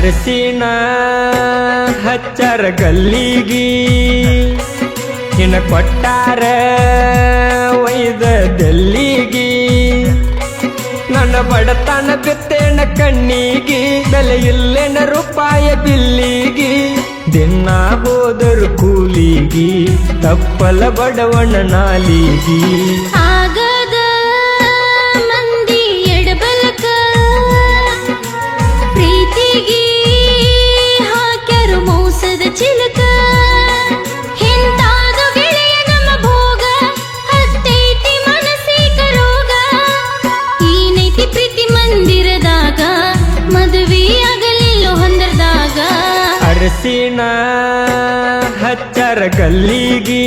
ಅರಸಿನ ಹಚ್ಚರ ಗಲ್ಲಿಗಿ ನಿನ್ನ ಕೊಟ್ಟಾರ ಒಯ್ದ ದೆಲ್ಲಿಗಿ ನನ್ನ ಬಡತನ ಬಿತ್ತೇನ ಕಣ್ಣಿಗಿ ಬೆಲೆ ಇಲ್ಲೇನ ರೂಪಾಯ ಬಿಲ್ಲಿಗಿ ದಿನ ಹೋದರು ಕೂಲಿಗಿ ತಪ್ಪಲ ಬಡವಣ್ಣ ನಾಲಿಗಿ ಆಗದ ಮಂದಿ ಎಡಬಲಕ ಪ್ರೀತಿಗಿ ಹಾಕ್ಯಾರು ಮೋಸದ ಚಿಲಕ ಹಿಂತಾದು ಗೆಳೆಯ ನಮ್ಮ ಭೋಗ ಹತ್ತೈತಿ ಮನಸ್ಸಿಗ ರೋಗ ಈ ನೈತಿ ಪ್ರೀತಿ ಮಂದಿರದಾಗ ಮದುವೆ ಆಗಲಿಲ್ಲೋ ಹಂದರದಾಗ ಅರಸಿನ ಹಚ್ಚರ ಗಲ್ಲಿಗಿ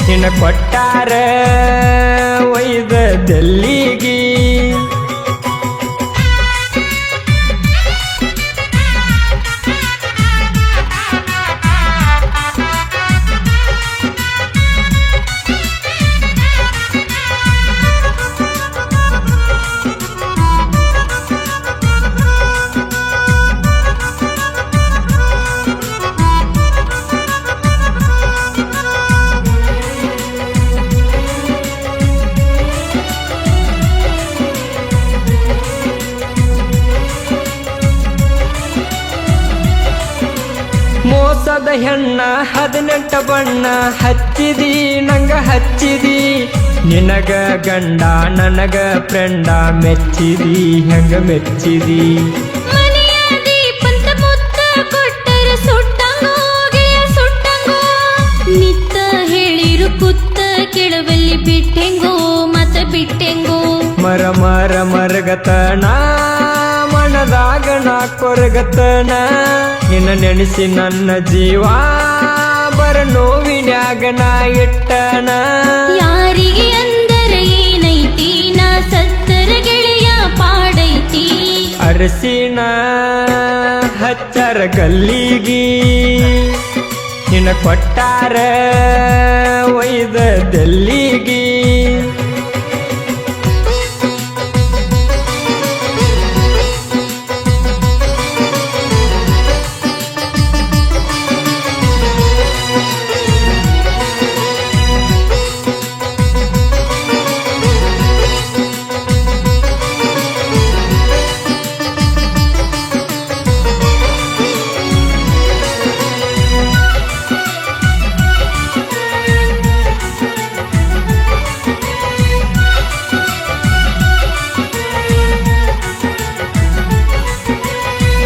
ನಿನ್ನ ಕೊಟ್ಟಾರ ಒಯ್ದ ದೆಲ್ಲಿಗಿ ಮೋಸದ ಹೆಣ್ಣ 18 ಬಣ್ಣ ಹಚ್ಚಿದಿ ನಂಗ ಹಚ್ಚಿದಿ ನಿನಗ ಗಂಡ ನನಗ ಫ್ರೆಂಡ ಮೆಚ್ಚಿದಿ ಹೆಂಗ ಮೆಚ್ಚಿದಿ ಮನೆಯ ದೀಪಂತ ಮುತ್ತ ಕೊಟ್ಟರ ಸುಟ್ಟಂಗೋ ಗೆಳೆಯ ಸುಟ್ಟಂಗೋ ನಿತ್ತ ಹೇಳಿರು ಕುತ್ತ ಕೆಳವಲ್ಲಿ ಬಿಟ್ಟೆಂಗೋ ಮತ ಬಿಟ್ಟೆಂಗೋ ಮರಗತನ ಮನದಾಗ ನಾ ಕೊರಗತನ ನಿನ್ನ ನೆನೆಸಿ ನನ್ನ ಜೀವ ಬರ ನೋವಿನ್ಯಾಗ ನಾ ಇಟ್ಟನ ಯಾರಿಗೆ ಅಂದರ ಏನೈತಿ ನಾ ಸತ್ತರ ಗೆಳೆಯ ಪಾಡೈತಿ ಅರಸಿನ ಹಚ್ಚರ ಗಲ್ಲಿಗಿ ನಿನ್ನ ಕೊಟ್ಟಾರ ಒಯ್ದ ದೆಲ್ಲಿಗಿ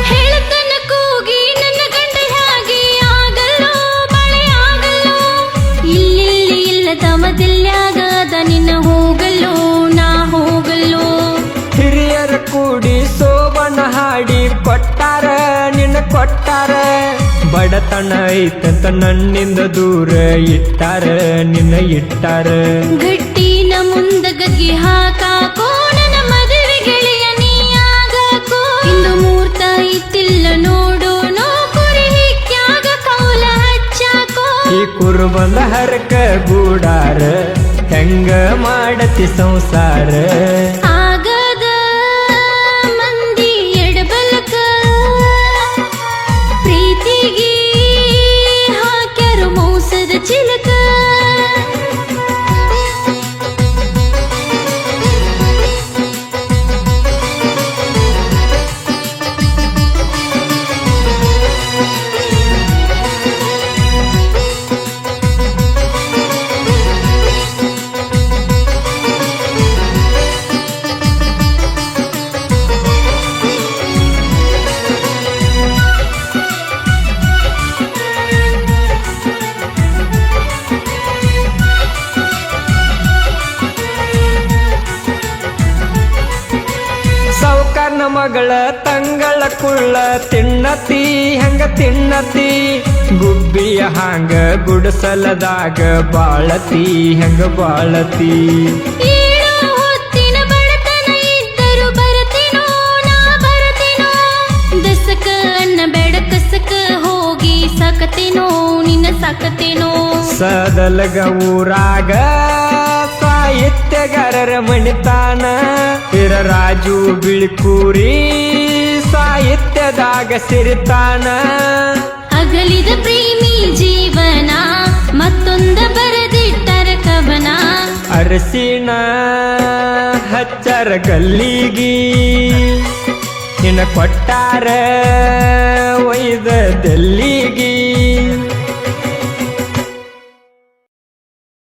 ಹೇಳತನ ಕೂಗಿ ನನ್ನ ಗಂಡ ಹಾಗೆ ಆಗಲ್ಲೋ ಬಳೆ ಆಗಲ್ಲೋ ಇಲ್ಲಿ ಇಲ್ಲ ತಮದಲ್ಯಾಗದ ನಿನ್ನ ಹೋಗಲ್ಲೋ ನಾ ಹೋಗಲ್ಲೋ ಹಿರಿಯರ ಕೂಡಿ ಸೋಬನ ಹಾಡಿ ಕೊಟ್ಟಾರ ನಿನ್ನ ಕೊಟ್ಟಾರ ಬಡತನ ಐತಂತ ನನ್ನಿಂದ ದೂರ ಇಟ್ಟಾರ ನಿನ್ನ ಇಟ್ಟಾರ ಗಟ್ಟಿನ ಮುಂದಗಕ್ಕೆ ಹಾಕಾಕೋ ನನ್ನ ಮದುವೆ ಗೆಳೆಯ ನೀ ಆಗಾಕೋ ಇಂದು ಮೂರ್ತ ಇತ್ತಿಲ್ಲ ನೋಡು ನೋ ಕುರಿ ಹಿಕ್ಕ್ಯಾಗ ಕೌಲ ಹಚ್ಚಾಕೋ ಈ ಕುರುಬಂದ ಹರಕ ಗೂಡಾರ ಹೆಂಗ ಮಾಡತಿ ಸಂಸಾರ ಆಗದ ಮಂದಿ ಎಡಬಲಕ ಪ್ರೀತಿಗಿ ಹಾಕ್ಯಾರು ಮೋಸದ ಚಿಲಕ ಸೌಕರ್ನ ಮಗಳ ತಂಗಳ ಕುಳ್ಳ ತಿನ್ನತಿ ಹೆಂಗ ತಿನ್ನತಿ ಗುಬ್ಬಿಯ ಹಾಂಗ ಗುಡಸಲದಾಗ ಬಾಳತಿ ಹೆಂಗ ಬಾಳತಿ ಏಳೋ ಹೊತ್ತಿನ ಬಡತನ ಇದ್ದರು ಬರತೇನೋ ನಾ ಬರತೇನೋ ದಸಕ ಅನ್ನ ಬೇಡ ಕಸಕ ಹೋಗಿ ಸಾಕತೇನೋ ನಿನ್ನ ಸಾಕತೇನೋ ಸದಲಗ ಊರಾಗ ಸಾಹಿತ್ಯಗಾರರ ಮಣಿತಾನ ರಾಜು ಬಿಳ್ಕೂರಿ ಸಾಹಿತ್ಯ ಹೊತ್ಯದಾಗ ಸಿರಿತಾನ ಅಗಲಿದ ಪ್ರೇಮಿ ಜೀವನ ಮತ್ತೊಂದ ಬರೆದಿಟ್ಟರ ಕವನ ಅರಸಿನ ಹಚ್ಚರ ಗಲ್ಲಿಗಿ ನಿನ್ನ ಕೊಟ್ಟಾರ ಒಯ್ದ ದಲ್ಲಿಗಿ